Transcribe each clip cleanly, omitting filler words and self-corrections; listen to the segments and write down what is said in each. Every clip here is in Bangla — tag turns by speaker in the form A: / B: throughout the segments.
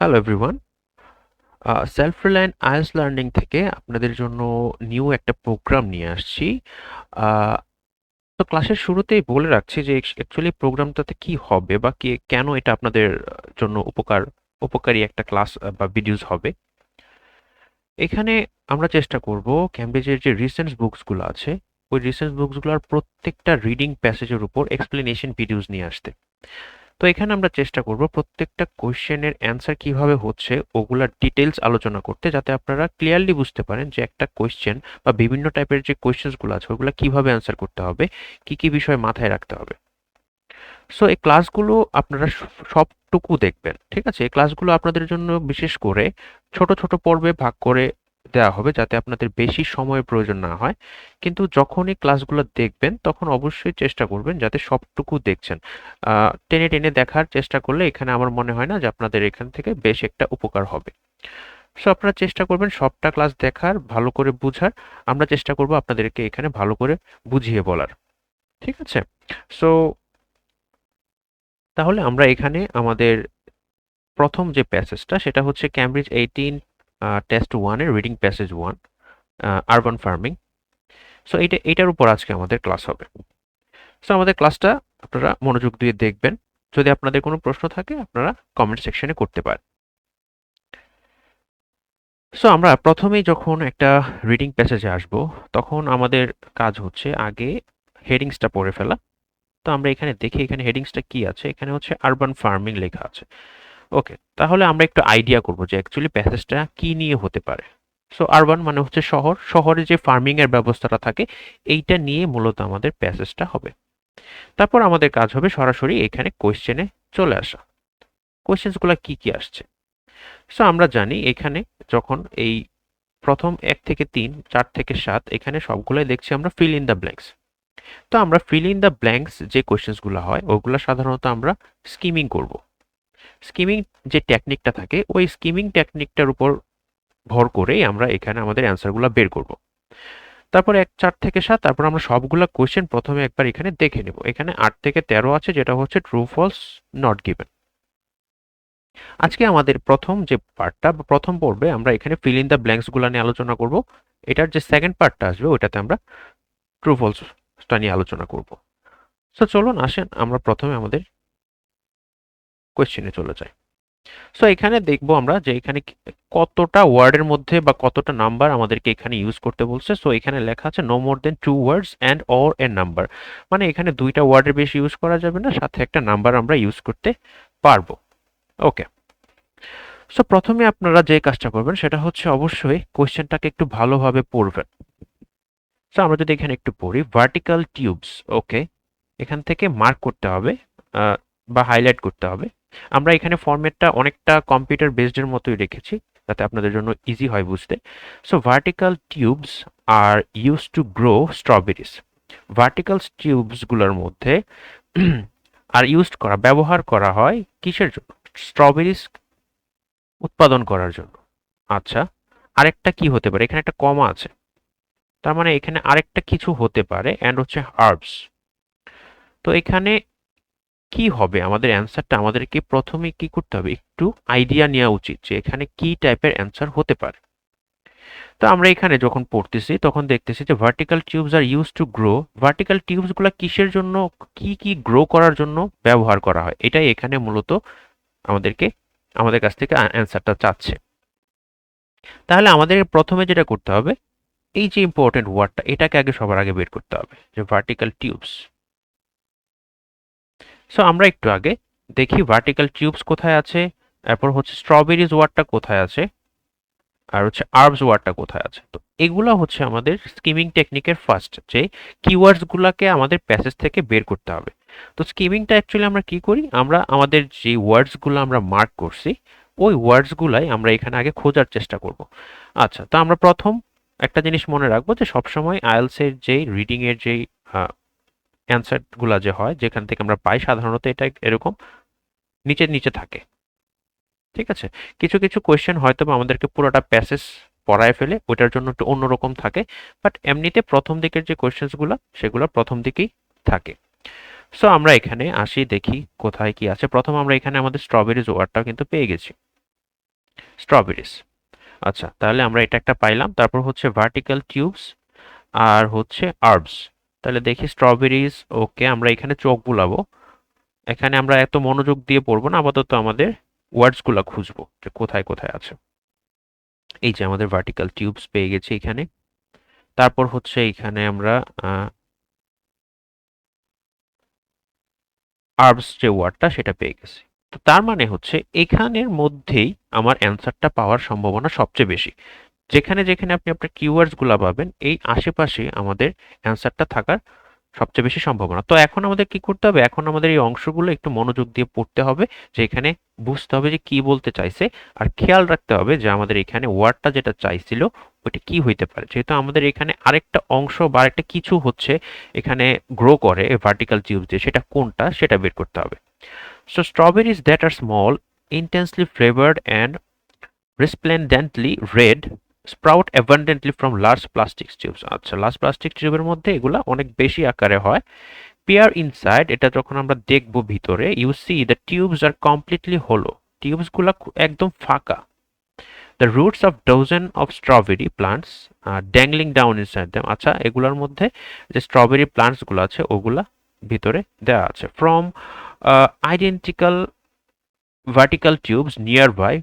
A: Hello everyone. Self reliant IELTS learning থেকে আপনাদের জন্য নিউ একটা প্রোগ্রাম নিয়ে আসছি। আহ, তো ক্লাসের শুরুতেই বলে রাখছি যে অ্যাকচুয়ালি প্রোগ্রামটাতে কি হবে বা কেন এটা আপনাদের জন্য উপকারী একটা ক্লাস বা ভিডিওস হবে। এখানে আমরা চেষ্টা করব ক্যামব্রিজের যে রিসেন্ট বুকসগুলো আছে, ওই রিসেন্ট বুকসগুলোর প্রত্যেকটা রিডিং প্যাসেজের উপর এক্সপ্লেনেশন ভিডিওস নিয়ে আসতে। তো এখানে আমরা চেষ্টা করব প্রত্যেকটা কোয়েশ্চেনের অ্যান্সার কিভাবে হচ্ছে ওগুলার ডিটেলস আলোচনা করতে, যাতে আপনারা ক্লিয়ারলি বুঝতে পারেন যে একটা কোয়েশ্চেন বা বিভিন্ন টাইপের যে কোয়েশ্চেন্সগুলো আছে ওগুলো কিভাবে অ্যান্সার করতে হবে, কি কি বিষয় মাথায় রাখতে হবে। সো এই ক্লাসগুলো আপনারা সবটুকু দেখবেন, ঠিক আছে? এই ক্লাসগুলো আপনাদের জন্য বিশেষ করে ছোট ছোট পর্বে ভাগ করে দেওয়া হবে, যাতে আপনাদের বেশি সময়ের প্রয়োজন না হয়। কিন্তু যখনই ক্লাসগুলো দেখবেন তখন অবশ্যই চেষ্টা করবেন যাতে সবটুকু দেখছেন। টেনে টেনে দেখার চেষ্টা করলে এখানে আমার মনে হয় না যে আপনাদের এখান থেকে বেশ একটা উপকার হবে। সো আপনারা চেষ্টা করবেন সবটা ক্লাস দেখার, ভালো করে বুঝার। আমরা চেষ্টা করব আপনাদেরকে এখানে ভালো করে বুঝিয়ে বলার, ঠিক আছে? সো তাহলে আমরা এখানে আমাদের প্রথম যে প্যাসেজটা সেটা হচ্ছে ক্যামব্রিজ 18 টেস্ট 1 এর reading passage 1, urban farming. So এইটার উপর আজকে আমাদের ক্লাস হবে। সো আমাদের ক্লাসটা আপনারা মনোযোগ দিয়ে দেখবেন। যদি আপনাদের কোনো প্রশ্ন থাকে আপনারা কমেন্ট সেকশনে করতে পারেন। সো আমরা প্রথমেই যখন একটা রিডিং প্যাসেজে আসব, তখন আমাদের কাজ হচ্ছে আগে হেডিংসটা পড়ে ফেলা। তো আমরা এখানে দেখি এখানে হেডিংসটা কি আছে। এখানে হচ্ছে আরবান ফার্মিং লেখা আছে। ওকে, তাহলে আমরা একটু আইডিয়া করব যে অ্যাকচুয়ালি প্যাসেজটা কি নিয়ে হতে পারে। সো আরবান মানে হচ্ছে শহর, শহরে যে ফার্মিং এর ব্যবস্থাটা থাকে এইটা নিয়ে মূলত আমাদের প্যাসেজটা হবে। তারপর আমাদের কাজ হবে সরাসরি এখানে কোয়েশ্চেনে চলে আসা। কোয়েশ্চেন্সগুলো কি কি আসছে। সো আমরা জানি এখানে যখন এই প্রথম 1 থেকে 3, 4 থেকে 7 এখানে সবগুলোই দেখছি আমরা ফিল ইন দ্য ব্ল্যাঙ্কস। তো আমরা ফিল ইন দ্য ব্ল্যাঙ্কস যে কোয়েশ্চেন্সগুলো হয় ওগুলো সাধারণত আমরা স্কিমিং করব। স্কিমিং যে টেকনিকটা থাকে ওই স্কিমিং টেকনিকটার উপর ভর করেই আমরা এখানে আমাদের অ্যান্সারগুলো বের করব। তারপর 4 থেকে 7, তারপর আমরা সবগুলা কোয়েশ্চেন প্রথমে একবার এখানে দেখে নেব। এখানে 8 থেকে 13 আছে, যেটা হচ্ছে ট্রু ফলস নট গিভেন। আজকে আমাদের প্রথম যে পার্টটা বা প্রথম পর্বে আমরা এখানে ফিল ইন দ্য ব্ল্যাঙ্কস গুলা নিয়ে আলোচনা করব। এটার যে সেকেন্ড পার্টটা আসবে ওটাতে আমরা ট্রু ফলসটা নিয়ে আলোচনা করব। সো চলুন আসেন আমরা প্রথমে আমাদের কোয়েশ্চেনে চলে যাই। সো এখানে দেখবো আমরা যে এখানে কতটা ওয়ার্ডের মধ্যে বা কতটা নাম্বার আমাদেরকে এখানে ইউজ করতে বলছে। সো এখানে লেখা আছে no more than 2 words and or a number. মানে এখানে দুইটা ওয়ার্ডের বেশি ইউজ করা যাবে না, সাথে একটা নাম্বার আমরা ইউজ করতে পারবো। ওকে, সো প্রথমে আপনারা যে কাজটা করবেন সেটা হচ্ছে অবশ্যই কোয়েশ্চেনটাকে একটু ভালোভাবে পড়বেন। সো আমরা যদি এখানে একটু পড়ি, ভার্টিক্যাল টিউবস, ওকে, এখান থেকে মার্ক করতে হবে বা হাইলাইট করতে হবে। আমরা এখানে ফরম্যাটটা অনেকটা কম্পিউটার বেসডের মতোই রেখেছি, যাতে আপনাদের জন্য ইজি হয় বুঝতে। So vertical tubes are use to grow strawberries. Vertical টিউবসগুলোর মধ্যে আর ব্যবহার করা হয় কিসের জন্য? স্ট্রবেরিজ উৎপাদন করার জন্য। আচ্ছা, আরেকটা কি হতে পারে? এখানে একটা কমা আছে, তার মানে এখানে আরেকটা কিছু হতে পারে, অ্যান্ড হচ্ছে হার্বস। তো এখানে কি হবে আমাদের অ্যান্সারটা? আমাদেরকে প্রথমে কি করতে হবে, একটু আইডিয়া নেওয়া উচিত যে এখানে কি টাইপের অ্যান্সার হতে পারে। তো আমরা এখানে যখন পড়তেছি তখন দেখতেছি যে vertical tubes are use to grow. Vertical টিউবসগুলো কিসের জন্য, কি কি গ্রো করার জন্য ব্যবহার করা হয়, এটাই এখানে মূলত আমাদেরকে আমাদের কাছ থেকে অ্যান্সারটা চাচ্ছে। তাহলে আমাদের প্রথমে যেটা করতে হবে, এই যে ইম্পর্টেন্ট ওয়ার্ডটা এটাকে আগে সবার আগে বের করতে হবে, যে ভার্টিক্যাল টিউবস। সো আমরা একটু আগে দেখি ভার্টিক্যাল টিউবস কোথায় আছে, এরপর হচ্ছে স্ট্রবেরিজ ওয়ার্ডটা কোথায় আছে, আর হচ্ছে আর্বস ওয়ার্ডটা কোথায় আছে। তো এগুলো হচ্ছে আমাদের স্কিমিং টেকনিকের ফার্স্ট যে কিওয়ার্ডস গুলাকে আমাদের প্যাসেজ থেকে বের করতে হবে। তো স্কিমিংটা অ্যাকচুয়ালি আমরা কি করি, আমরা আমাদের যে ওয়ার্ডস গুলো আমরা মার্ক করছি ওই ওয়ার্ডস গুলাই আমরা এখানে আগে খোঁজার চেষ্টা করব। আচ্ছা, তো আমরা প্রথম একটা জিনিস মনে রাখবো যে সবসময় আইএলটিএস এর যে রিডিং এর যে অ্যান্সার গুলা যে হয় যেখান থেকে আমরা পাই, সাধারণত এটা এরকম নিচে নিচে থাকে, ঠিক আছে? কিছু কিছু কোয়েশ্চেন হয়তো বা আমাদেরকে পুরোটা প্যাসেজ পড়ায় ফেলে, ওইটার জন্য একটু অন্যরকম থাকে। বাট এমনিতে প্রথম দিকের যে কোয়েশ্চেন্সগুলো সেগুলো প্রথম দিকেই থাকে। সো আমরা এখানে আসি, দেখি কোথায় কি আছে। প্রথম আমরা এখানে আমাদের স্ট্রবেরিজ ওয়ার্ডটা কিন্তু পেয়ে গেছি। স্ট্রবেরিজ। আচ্ছা, তাহলে আমরা এটা একটা পাইলাম। তারপর হচ্ছে ভার্টিক্যাল টিউবস আর হচ্ছে আর্বস। তাহলে দেখি স্ট্রবেরিজ, ওকে, আমরা এখানে চোখ বুলাবো। এখানে আমরা এত মনোযোগ দিয়ে পড়বো না, আপাতত আমাদের ওয়ার্ডসগুলো খুঁজবো যে কোথায় কোথায় আছে। এই যে আমাদের ভার্টিক্যাল টিউবস পেয়ে গেছি এখানে। তারপর হচ্ছে এখানে আমরা আর্বস যে ওয়ার্ডটা সেটা পেয়ে গেছি। তো তার মানে হচ্ছে এখানের মধ্যেই আমার অ্যান্সারটা পাওয়ার সম্ভাবনা সবচেয়ে বেশি। যেখানে যেখানে আপনি আপনার কিওয়ার্ডসগুলো পাবেন এই আশেপাশে আমাদের অ্যান্সারটা থাকার সবচেয়ে বেশি সম্ভাবনা। তো এখন আমাদের কি করতে হবে? এখন আমাদের এই অংশগুলো একটু মনোযোগ দিয়ে পড়তে হবে, যে এখানে বুঝতে হবে যে কি বলতে চাইছে, আর খেয়াল রাখতে হবে যে আমাদের এখানে ওয়ার্ডটা যেটা চাইছিল ওইটা কি হইতে পারে। যেহেতু আমাদের এখানে আরেকটা অংশ বা আরেকটা কিছু হচ্ছে এখানে গ্রো করে ভার্টিক্যাল টিউব দিয়ে, সেটা কোনটা সেটা বের করতে হবে। So strawberries that are small, intensely flavored and resplendently red sprout abundantly from large plastic tubes। আচ্ছা, লার্জ প্লাস্টিক টিউবের মধ্যে এগুলা অনেক বেশি আকারে হয়। peer inside, এটা যখন আমরা দেখব ভিতরে, you see the tubes are completely hollow। Tubes গুলা একদম ফাঁকা। the roots of dozen of strawberry plants dangling down inside them। আচ্ছা, এগুলার মধ্যে যে স্ট্রবেরি প্লান্টস গুলো আছে ওগুলা ভিতরে দেওয়া আছে। from identical vertical tubes nearby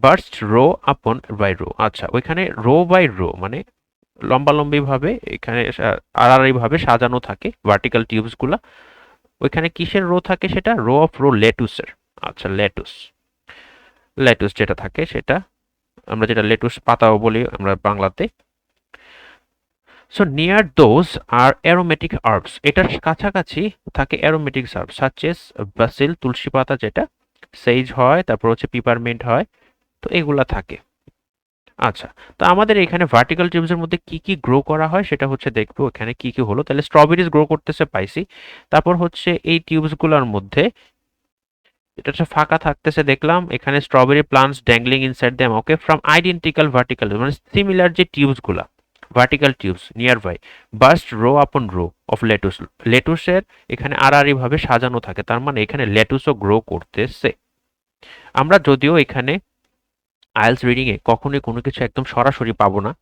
A: burst row upon by row। আচ্ছা, ওইখানে রো বাই রো মানে লম্বালম্বি ভাবে এখানে আড়াআড়ি ভাবে সাজানো থাকে ভার্টিক্যাল টিউবস গুলা। ওইখানে কিসের রো থাকে? সেটা রো অফ রো লেটুসের। আচ্ছা, লেটুস, লেটুস যেটা থাকে সেটা আমরা যেটা লেটুস পাতাও বলি আমরা বাংলাতে। So near those are aromatic herbs, এটার কাছাকাছি থাকে অ্যারোমেটিক হার্বস সাচেস বাসিল, তুলসী পাতা যেটা, সেইজ হয়, তারপর হচ্ছে পিপারমেন্ট হয়, তো এগুলা থাকে। আচ্ছা, তো আমাদের এখানে ভার্টিক্যাল টিউবসের মধ্যে কি কি গ্রো করা হয় সেটা হচ্ছে দেখবো এখানে কি কি হলো। তাহলে স্ট্রবেরিজ গ্রো করতেছে পাইছি। তারপর হচ্ছে এই টিউবসগুলোর মধ্যে এটা হচ্ছে ফাঁকা থাকতেছে দেখলাম। এখানে strawberry plants dangling inside them, okay, from identical vertical মানে সিমিলার যে টিউবসগুলা vertical tubes near by vast row upon row of lettuce. লেটুসের এখানে আড়াআড়ি ভাবে সাজানো থাকে, তার মানে এখানে লেটুসও গ্রো করতেছে। আমরা যদিও এখানে আইএলটিএস রিডিং এ কখনোই কোনো কিছু একদম সরাসরি পাবো না।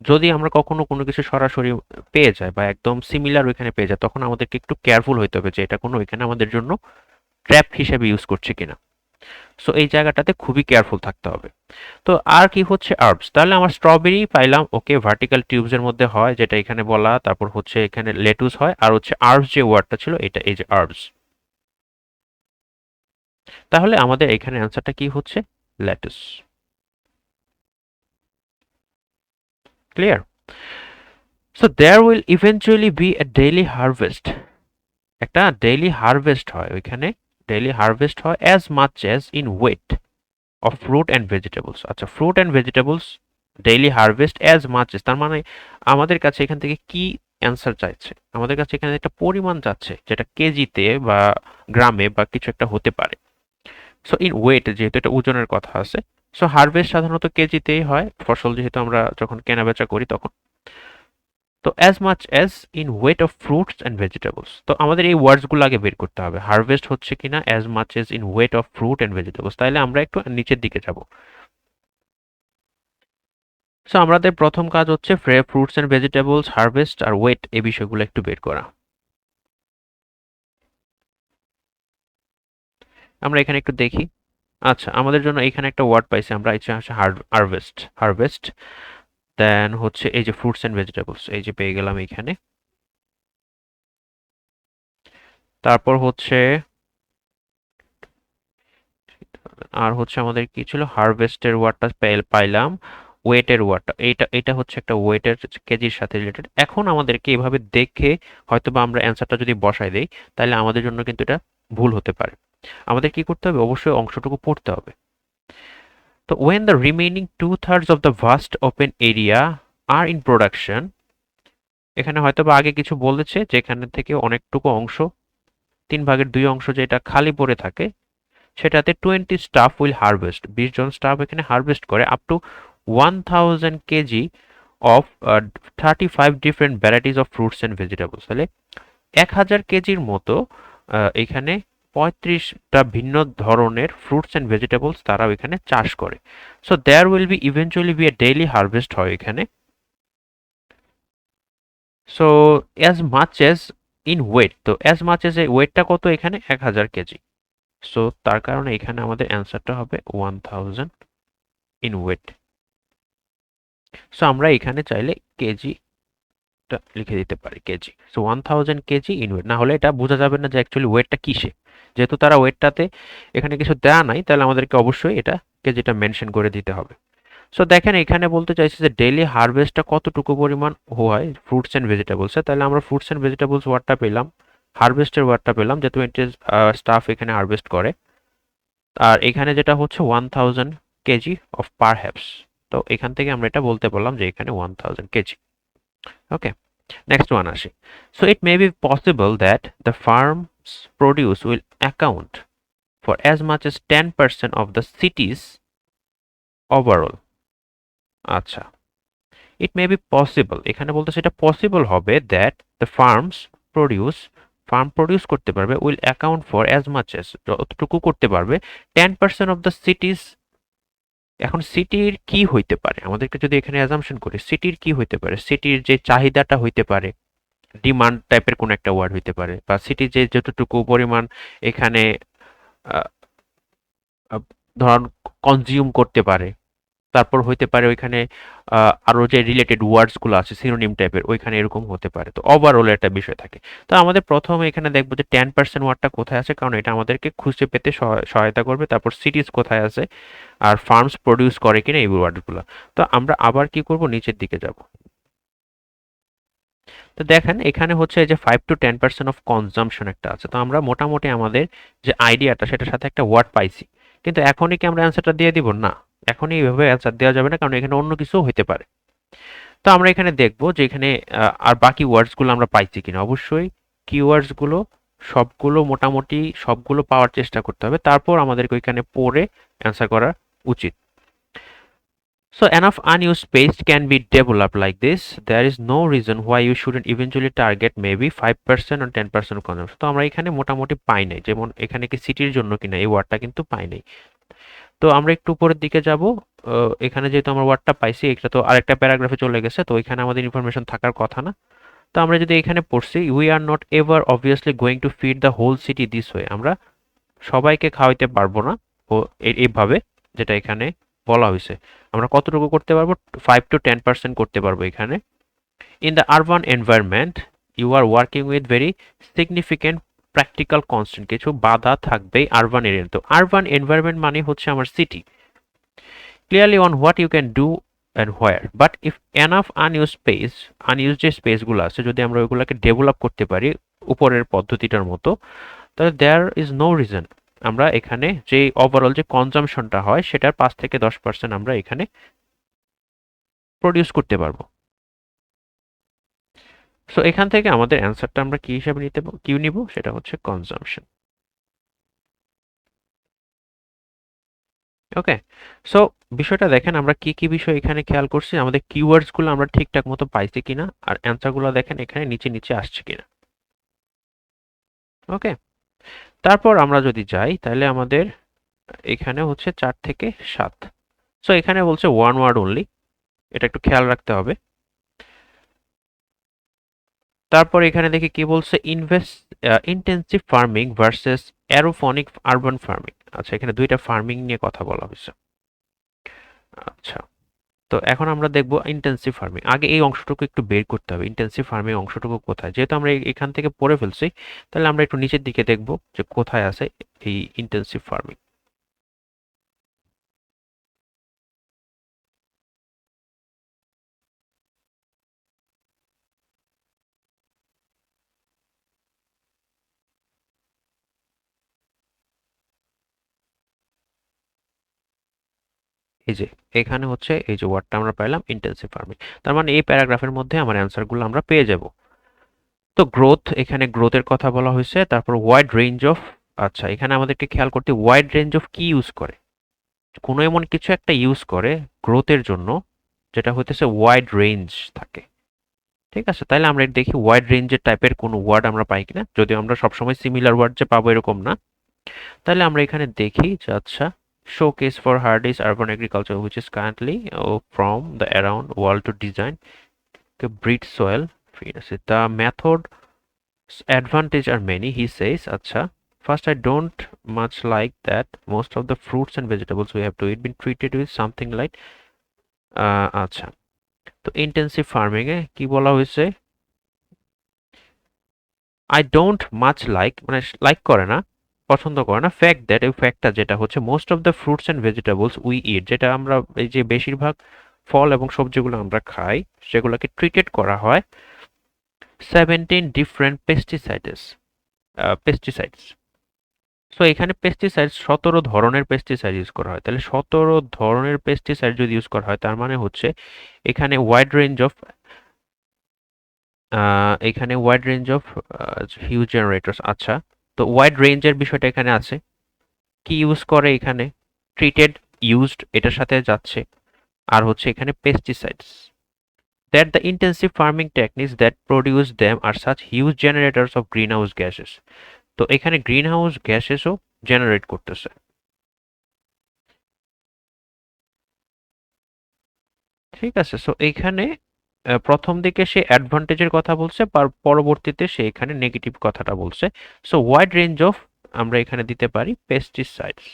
A: যদি আমরা কখনো কোনো কিছু সরাসরি পেয়ে যাই বা একদম সিমিলার ওইখানে পেয়ে যাই, তখন আমাদেরকে একটু কেয়ারফুল হইতে হবে যে এটা কোনো এখানে আমাদের জন্য ট্র্যাপ হিসেবে ইউজ করছে কিনা। সো এই জায়গাটাতে খুবই কেয়ারফুল থাকতে হবে। তো আর কি হচ্ছে আর্বস। তাহলে আমার স্ট্রবেরি পাইলাম, ওকে, ভার্টিক্যাল টিউবস এর মধ্যে হয় যেটা এখানে বলা, তারপর হচ্ছে এখানে লেটুস হয়, আর হচ্ছে আর্বস যে ওয়ার্ডটা ছিল এটা, এই যে আর্বস। তাহলে আমাদের এখানে অ্যান্সারটা কি হচ্ছে? Lettuce. Clear? So there will eventually be a daily harvest. একটা ডেইলি হারভেস্ট হয় ওইখানে, ডেইলি হারভেস্ট হয় as much as in weight of fruit and vegetables. আচ্ছা, fruit and vegetables daily harvest as much as, তার মানে আমাদের কাছে এখান থেকে কি অ্যান্সার চাইছে? আমাদের কাছে এখানে একটা পরিমাণ চাচ্ছে যেটা কেজিতে বা গ্রামে বা কিছু একটা হতে পারে। সো ইন ওয়েট, যেহেতু এটা ওজনের কথা আছে, সো হারভেস্ট সাধারণত কেজিতেই হয়, ফসল যেহেতু আমরা যখন কেনা বেচা করি তখন। তো as much as in weight of fruits and vegetables, তো আমাদের এই ওয়ার্ডসগুলো আগে বের করতে হবে, হারভেস্ট হচ্ছে কিনা as much as in weight of fruit and vegetables. তাহলে আমরা একটু নিচের দিকে যাব। সো আমাদের প্রথম কাজ হচ্ছে ফ্রুটস অ্যান্ড ভেজিটেবলস, হারভেস্ট আর ওয়েট, এই বিষয়গুলো একটু বের করা। আমরা এখানে একটু দেখি। আচ্ছা, আমাদের জন্য এখানে একটা ওয়ার্ড পাইছি আমরা, এটা হচ্ছে হারভেস্ট। হারভেস্ট দেন হচ্ছে এই যে ফ্রুটস অ্যান্ড ভেজিটেবলস, এই যে পেয়ে গেলাম এখানে। তারপর হচ্ছে আর হচ্ছে আমাদের কি ছিল, হারভেস্টের ওয়ার্ডটা পাইলাম, ওয়েটের ওয়ার্ডটা, এটা এটা হচ্ছে একটা ওয়েটের কেজির সাথে রিলেটেড। এখন আমাদেরকে এভাবে দেখে হয়তোবা আমরা অ্যান্সারটা যদি বসাই দেই তাহলে আমাদের জন্য কিন্তু এটা ভুল হতে পারে। আমাদের কি করতে হবে? অবশ্যই অংশটুকু পড়তে হবে। তো when the remaining 2/3 of the vast open area are in production, এখানে হয়তোবা আগে কিছু বলেছে যে এখানে থেকে অনেকটুকু অংশ, 3/2 অংশ যেটা খালি পড়ে থাকে, সেটাতে 20 স্টাফ উইল হারভেস্ট, 20 জন স্টাফ এখানে হারভেস্ট করে up to 1000 KG of 35 different varieties of fruits and vegetables. তাহলে 1000 কেজির মতো এখানে 35টা ভিন্ন ধরনের ফ্রুটস অ্যান্ড ভেজিটেবলস তারা এখানে চাষ করে। So there will be eventually be a daily harvest হয় এখানে। So as much as in weight, তো অ্যাজ মাচ অ্যাজ এ ওয়েটটা কত এখানে 1000 কেজি। সো তার কারণে এখানে আমাদের অ্যান্সারটা হবে 1000 ইন ওয়েট। সো আমরা এখানে চাইলে কেজি লিখে দিতে পারি KG. So 1000 KG in weight, না হলে এটা বোঝা যাবে না যে অ্যাকচুয়ালি ওয়েটটা কিসে। যেহেতু তারা ওয়েটটাতে এখানে কিছু দেয়া নাই, তাহলে আমাদেরকে অবশ্যই এটা কেজিটা মেনশন করে দিতে হবে। সো দেখেন এখানে বলতে চাইছে যে ডেইলি হারভেস্টটা কতটুকু পরিমাণ হয় ফ্রুটস অ্যান্ড ভেজিটেবলসে। তাহলে আমরা ফ্রুটস অ্যান্ড ভেজিটেবলস ওয়ার্ডটা পেলাম, হারভেস্টের ওয়ার্ডটা পেলাম, যেহেতু স্টাফ এখানে হারভেস্ট করে। আর এখানে যেটা হচ্ছে 1000 কেজি অফ পার হ্যাপস। তো এখান থেকে আমরা এটা বলতে পারলাম যে এখানে 1000 কেজি। ওকে, নেক্সট ওয়ান আসি। So it may be possible that the farms produce will account for as much as 10% of the cities overall. আচ্ছা, ইট মে বি পসিবল, এখানে বলতেছে এটা পসিবল হবে দ্যাট দ্য ফার্ম প্রডিউস করতে পারবে will account for as much S, যতটুকু করতে পারবে 10% অফ দ্য সিটিজ। এখন সিটির কি হইতে পারে, আমাদেরকে যদি এখানে অ্যাজাম্পশন করি সিটির কি হইতে পারে, সিটির যে চাহিদাটা হইতে পারে, ডিমান্ড টাইপের কোন একটা ওয়ার্ড হইতে পারে, বা সিটি যে যতটুকু পরিমাণ এখানে আহ, আহ, ধরুন কনজিউম করতে পারে। তারপর হইতে পারে ওইখানে আরো যে রিলেটেড ওয়ার্ডস গুলো আছে সিনোনিম টাইপের, ওইখানে এরকম হতে পারে। তো ওভারঅল একটা বিষয় থাকে। তো আমাদের প্রথমে এখানে দেখবো যে 10% ওয়ার্ডটা কোথায় আছে, কারণ এটা আমাদেরকে খুঁজে পেতে সহায়তা করবে। তারপর সিটিজ কোথায় আছে, আর ফার্মস প্রডিউস করে কিনা এই ওয়ার্ডগুলো। তো আমরা আবার কি করব, নিচের দিকে যাব। তো দেখেন এখানে হচ্ছে যে 5 to 10% অফ কনজাম্পশন একটা আছে। তো আমরা মোটামুটি আমাদের যে আইডিয়াটা সেটার সাথে একটা ওয়ার্ড পাইছি। কিন্তু এখনই কি আমরা অ্যান্সারটা দিয়ে দিব? না, এখনই এইভাবে অ্যান্সার দেওয়া যাবে না, কারণ এখানে অন্য কিছু হইতে পারে। তো আমরা এখানে দেখব যে এখানে আর বাকি ওয়ার্ডসগুলো আমরা পাইছি কিনা। অবশ্যই কিওয়ার্ডসগুলো সবগুলো মোটামুটি সবগুলো পাওয়ার চেষ্টা করতে হবে, তারপর আমাদেরকে ওইখানে পড়ে অ্যান্সার করা উচিত। So enough unused space can be developed like this. There is no reason why you shouldn't eventually target maybe 5% or 10% consumption. তো আমরা এখানে মোটামুটি পাই নাই, যেমন এখানে কি সিটির জন্য কিনা এই ওয়ার্ডটা কিন্তু পাই নাই। তো আমরা একটু উপরের দিকে যাব। এখানে যেহেতু আমরা ওয়ার্ডটা পাইছি, এটা তো আরেকটা প্যারাগ্রাফে চলে গেছে, তো এখানে আমাদের ইনফরমেশন থাকার কথা না। তো আমরা যদি এখানে পড়ছি we are not ever obviously going to feed the whole city this way, আমরা সবাইকে খাওয়াইতে পারবো না ও এইভাবে, যেটা এখানে বলা হয়েছে। আমরা কতটুকু করতে পারবো? 5 to 10% করতে পারবো এখানে। In the urban environment you are working with very significant practical constant, কিছু বাধা থাকবেই আরবান এরিয়া। তো আরবান এনভায়রনমেন্ট মানে হচ্ছে আমার city. Clearly on what you can do and where, but if enough unused যে স্পেসগুলো আছে যদি আমরা ওইগুলোকে ডেভেলপ করতে পারি উপরের পদ্ধতিটার মতো, তাহলে দেয়ার ইজ নো রিজন আমরা এখানে যে ওভারঅল যে কনজাম্পশনটা হয় সেটার 5 থেকে 10% আমরা এখানে প্রডিউস করতে পারবো। সো এখান থেকে আমাদের অ্যান্সারটা আমরা কি হিসাবে নিব, সেটা হচ্ছে কনজাম্পশন। ওকে, সো বিষয়টা দেখেন আমরা কি কি বিষয় এখানে খেয়াল করছি, আমাদের কিওয়ার্ডসগুলো আমরা ঠিকঠাক মতো পাইছি কিনা, আর অ্যান্সারগুলো দেখেন এখানে নিচে নিচে আসছে কিনা। ওকে, তারপর আমরা যদি যাই তাহলে আমাদের এখানে হচ্ছে 4 থেকে 7। সো এখানে বলছে ওয়ান ওয়ার্ড অনলি, এটা একটু খেয়াল রাখতে হবে। তারপর এখানে দেখি কি বলছে, intensive farming versus aeroponic urban farming. আচ্ছা, এখানে দুইটা ফার্মিং নিয়ে কথা বলা হয়েছে। আচ্ছা, তো এখন আমরা দেখব ইন্টেন্সিভ ফার্মিং। আগে এই অংশটুকু একটু বের করতে হবে, ইন্টেন্সিভ ফার্মিং অংশটুকু কোথায়। যেহেতু আমরা এখান থেকে পড়ে ফেলছি, তাহলে আমরা একটু নিচের দিকে দেখব যে কোথায় আছে এই ইন্টেন্সিভ ফার্মিং। এই যে এখানে হচ্ছে এই যে ওয়ার্ডটা আমরা পাইলাম ইন্টেন্সিভ ফার্মিং, তার মানে এই প্যারাগ্রাফের মধ্যে আমার অ্যান্সারগুলো আমরা পেয়ে যাব। তো গ্রোথ, এখানে গ্রোথের কথা বলা হয়েছে। তারপর ওয়াইড রেঞ্জ অফ, আচ্ছা এখানে আমাদেরকে খেয়াল করতে ওয়াইড রেঞ্জ অফ কি ইউজ করে, কোনো এমন কিছু একটা ইউজ করে গ্রোথের জন্য যেটা হইতেছে ওয়াইড রেঞ্জ থাকে। ঠিক আছে, তাহলে আমরা দেখি ওয়াইড রেঞ্জের টাইপের কোনো ওয়ার্ড আমরা পাই কিনা। যদিও আমরা সবসময় সিমিলার ওয়ার্ড যে পাবো এরকম না। তাহলে আমরা এখানে দেখি যে আচ্ছা showcase for Hardy's urban agriculture which is currently from the around world to design the breed soil. The method's advantage are many, he says. আচ্ছা, first, I don't much like that most of the fruits and vegetables we have to eat been treated with something like আচ্ছা, তো ইন্টেন্সিভ ফার্মিং এ কি বলা হয়েছে, আই ডোন্ট মাচ লাইক মানে লাইক করে না, পছন্দ করে না, ফ্যাক্ট দ্যাট এই ফ্যাক্টটা যেটা হচ্ছে most of the fruits and vegetables we eat, যেটা আমরা এই যে বেশিরভাগ ফল এবং সবজিগুলো আমরা খাই সেগুলোকে ট্রিটেড করা হয় 17 ডিফারেন্ট পেস্টিসাইডস। সো এখানে পেস্টিসাইড 17 ধরনের পেস্টিসাইড ইউজ করা হয়। তাহলে 17 ধরনের পেস্টিসাইড যদি ইউজ করা হয় তার মানে হচ্ছে এখানে ওয়াইড রেঞ্জ অফ হিউজ জেনারেটরস। আচ্ছা, তো ওয়াইড রেঞ্জের বিষয়টা এখানে আছে। কি ইউজ করে এখানে, ট্রিটেড, ইউজড এটার সাথে যাচ্ছে, আর হচ্ছে এখানে pesticides. That the intensive farming techniques that produce them are such huge generators of greenhouse gases. তো এখানে গ্রিনহাউস গ্যাসেসও জেনারেট করতেছে। ঠিক আছে, সো এইখানে প্রথম দিকে সে অ্যাডভান্টেজের কথা বলছে, পরবর্তীতে সে এখানে নেগেটিভ কথাটা বলছে। সো ওয়াইড রেঞ্জ অফ আমরা এখানে দিতে পারি পেস্টিসাইডস।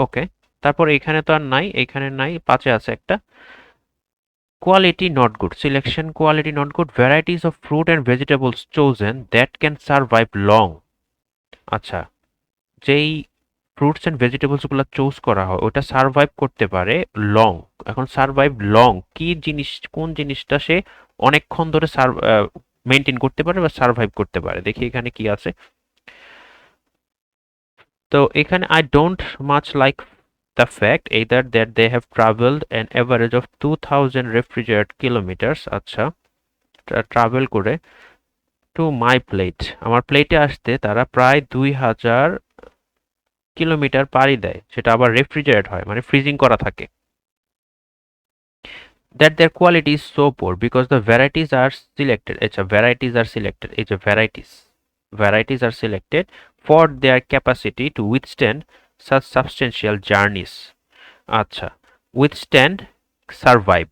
A: ওকে, তারপর এখানে তো আর নাই, এখানে নাই, 5-এ আছে একটা quality not good, selection quality not good, varieties of fruit and vegetables chosen that can survive long. আচ্ছা, যেই ফ্রুটস অ্যান্ড ভেজিটেবলস গুলো চুজ করা হয় ওটা সার্ভাইভ করতে পারে লং। এখন সার্ভাইভ লং কি জিনিস, কোন জিনিসটা সে অনেকক্ষণ ধরে মেনটেন করতে পারে বা সার্ভাইভ করতে পারে, দেখি এখানে কি আছে। তো এখানে I don't much like the fact either that they have traveled an average of 2000 refrigerated kilometers, আচ্ছা, ট্রাভেল করে টু মাই প্লেট, আমার প্লেটে আসতে তারা প্রায় 2000 কিলোমিটার পাড়ি দেয়, সেটা আবার রেফ্রিজারেট হয় মানে ফ্রিজিং করা থাকে। That their quality is so poor because the varieties are selected, আচ্ছা varieties are selected, এই যে varieties are selected for their capacity to withstand such substantial journeys. আচ্ছা, withstand, survive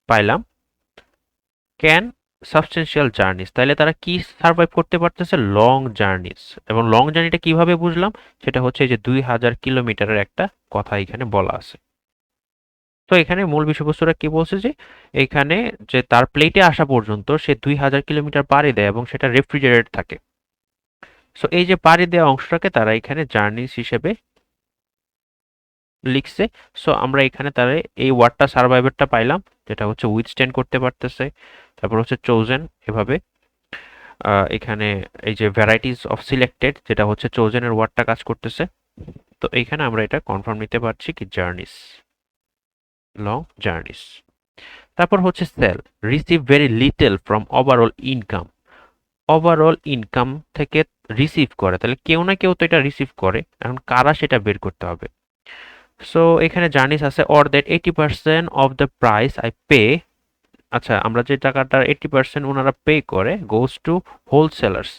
A: পাইলাম, can সাবস্টেন্সিয়াল জার্নিস, তাহলে তারা কি সার্ভাইভ করতে পারতেছে, লং জার্নিস। এবং লং জার্নিটা কিভাবে বুঝলাম, সেটা হচ্ছে যে 2000 কিলোমিটারের একটা কথা এখানে বলা আছে। তো এখানে মূল বিষয়বস্তুটা কি বলছে যে এখানে যে তার প্লেটে আসা পর্যন্ত সে 2000 কিলোমিটার পাড়ি দেয় এবং সেটা রেফ্রিজারেট থাকে। সো এই যে পাড়ি দেওয়া অংশটাকে তারা এখানে জার্নিস হিসেবে লিখছে। সো আমরা এখানে তারা এই ওয়ার্ডটা সার্ভাইভারটা পাইলাম, যেটা হচ্ছে উইথস্ট্যান্ড করতে পারতেছে। তারপর হচ্ছে চোজেন, এভাবে এখানে এই যে ভ্যারাইটিস অফ সিলেক্টেড, যেটা হচ্ছে চোজেনের ওয়ার্ডটা কাজ করতেছে। তো এইখানে আমরা এটা কনফার্ম নিতে পারছি কি জার্নিস, লং জার্নিস। তারপর হচ্ছে sell, receive very little from overall income, overall income থেকে রিসিভ করে, তাহলে কেউ না কেউ তো এটা রিসিভ করে, এখন কারা সেটা বের করতে হবে। সো এখানে জার্নিস আছে or that 80% of the price I pay, আচ্ছা আমরা যে টাকাটার 80% ওনারা পে করে গোস টু হোলসেলার্স,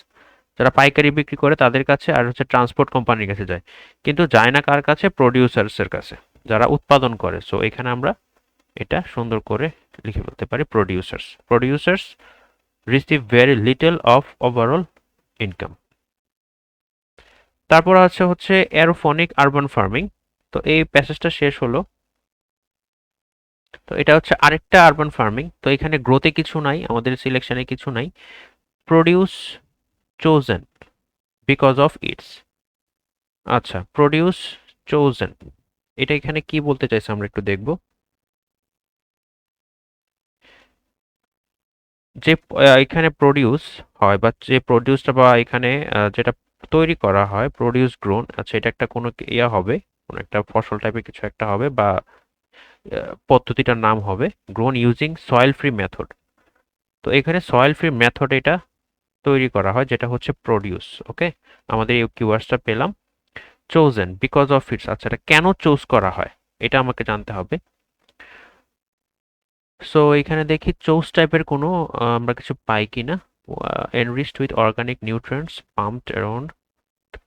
A: যারা পাইকারি বিক্রি করে তাদের কাছে, আর হচ্ছে ট্রান্সপোর্ট কোম্পানির কাছে যায়, কিন্তু যায় না কার কাছে, প্রডিউসার্সের কাছে, যারা উৎপাদন করে। সো এখানে আমরা এটা সুন্দর করে লিখে বলতে পারি producers receive very little of overall income. তারপর আছে হচ্ছে অ্যারোফনিক আরবান ফার্মিং। তো এই প্যাসেজটা শেষ হলো। তো এটা হচ্ছে আরেকটা আরবান ফার্মিং। তো এখানে গ্রোথে কিছু নাই, আমাদের সিলেকশনে কিছু নাই। Produce chosen because of it's, আচ্ছা প্রডিউস চোজেন এটা এখানে কি বলতে চাইছে আমরা একটু দেখব। যে এখানে প্রডিউস হয় বা যে প্রডিউসটা বা এখানে যেটা তৈরি করা হয় প্রডিউস গ্রোন, আচ্ছা এটা একটা কোনো ইয়া হবে, কোনো একটা ফসল টাইপের কিছু একটা হবে বা পদ্ধতিটার নাম হবে grown using soil free method. তো এখানে সয়েল ফ্রি মেথড এটা তৈরি করা হয়, যেটা হচ্ছে প্রডিউস। ওকে, আমাদের এই কিওয়ার্ডসটা পেলাম। চোজেন বিকজ অফ ইটস, আচ্ছা এটা কেন চুজ করা হয় এটা আমাকে জানতে হবে। সো এখানে দেখি চৌস টাইপের কোনো আমরা কিছু পাই কিনা। enriched with organic nutrients pumped around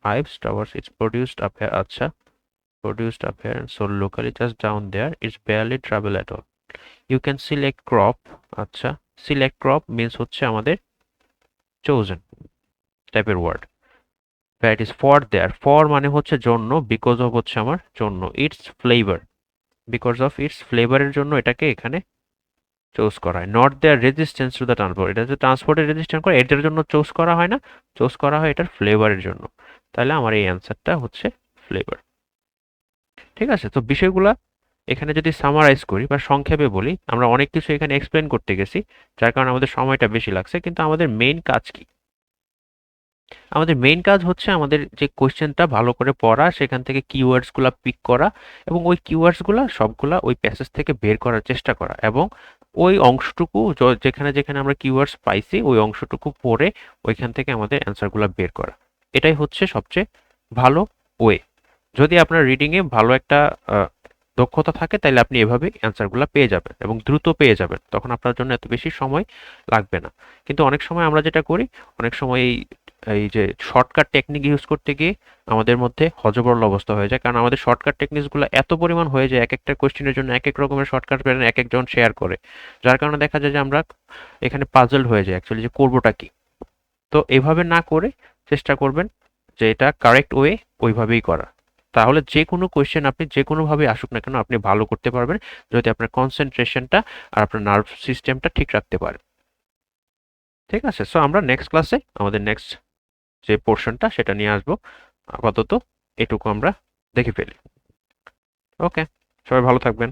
A: pipes towers it's produced up here, আচ্ছা produced up here and sold locally just down there it's barely travel at all. You can select crop, আচ্ছা select crop means হচ্ছে আমাদের chosen টাইপের word. That is for their, for মানে হচ্ছে জন্য, বিকজ অফ হচ্ছে আমার জন্য, its flavour, because of its ফ্লেভারের জন্য এটাকে এখানে চুজ করা হয়। Not their resistance to the transport, এটা যে ট্রান্সপোর্টের রেজিস্ট্যান্স করে এটার জন্য চুজ করা হয় না, চুজ করা হয় এটার ফ্লেভারের জন্য। তাহলে আমার এই অ্যান্সারটা হচ্ছে ফ্লেভার। ঠিক আছে, তো বিষয়গুলা এখানে যদি সামারাইজ করি বা সংক্ষেপে বলি, আমরা অনেক কিছু এখানে এক্সপ্লেন করতে গেছি, যার কারণে আমাদের সময়টা বেশি লাগছে, কিন্তু আমাদের মেইন কাজ কি? আমাদের মেইন কাজ হচ্ছে আমাদের যে কোয়েশ্চেনটা ভালো করে পড়া, সেখান থেকে কিওয়ার্ডসগুলো পিক করা এবং ওই কিওয়ার্ডসগুলো সবগুলা ওই প্যাসেজ থেকে বের করার চেষ্টা করা, এবং ওই অংশটুকু যেখানে যেখানে আমরা কিওয়ার্ডস পাইছি ওই অংশটুকু পড়ে ওইখান থেকে আমাদের অ্যান্সারগুলো বের করা। এটাই হচ্ছে সবচেয়ে ভালো ওয়ে। যদি আপনার রিডিংয়ে ভালো একটা দক্ষতা থাকে তাহলে আপনি এভাবে অ্যান্সারগুলো পেয়ে যাবেন এবং দ্রুত পেয়ে যাবেন, তখন আপনার জন্য এত বেশি সময় লাগবে না। কিন্তু অনেক সময় আমরা যেটা করি, অনেক সময় এই এই যে শর্টকাট টেকনিক ইউজ করতে গিয়ে আমাদের মধ্যে হযবরল অবস্থা হয়ে যায়, কারণ আমাদের শর্টকাট টেকনিকসগুলো এত পরিমাণ হয়ে যায়, এক একটা কোয়েশ্চেনের জন্য এক এক রকমের শর্টকাট প্যাটার্ন এক একজন শেয়ার করে, যার কারণে দেখা যায় যে আমরা এখানে পাজলড হয়ে যাই অ্যাকচুয়ালি যে করবোটা কি। তো এভাবে না করে চেষ্টা করবেন যে এটা কারেক্ট ওয়ে ওইভাবেই করা, তাহলে যে কোনো কোয়েশ্চেন আপনি যে কোনোভাবে আসুক না কেন আপনি ভালো করতে পারবেন, যদি আপনার কনসেন্ট্রেশনটা আর আপনার নার্ভ সিস্টেমটা ঠিক রাখতে পারেন। ঠিক আছে, সো আমরা নেক্সট ক্লাসে আমাদের নেক্সট যে পোর্শনটা সেটা নিয়ে আসবো। আপাতত এটুকু আমরা দেখে ফেলি। ওকে, সবাই ভালো থাকবেন।